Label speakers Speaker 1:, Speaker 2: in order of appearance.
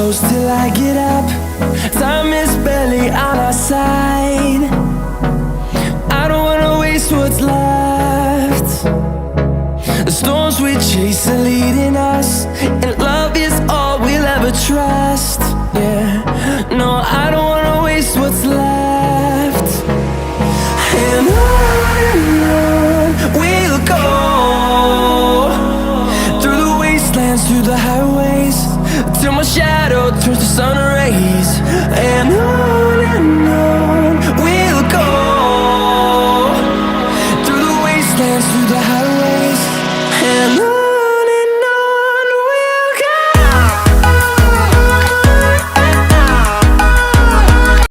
Speaker 1: close till I get up. Time is barely on our side. I don't wanna waste what's left. The storms we chase are leading us, and love is all we'll ever trust. Yeah, no, I don't wanna waste what's left. And on we'll go, through the wastelands, through the highways, till my shadow turns to sun rays.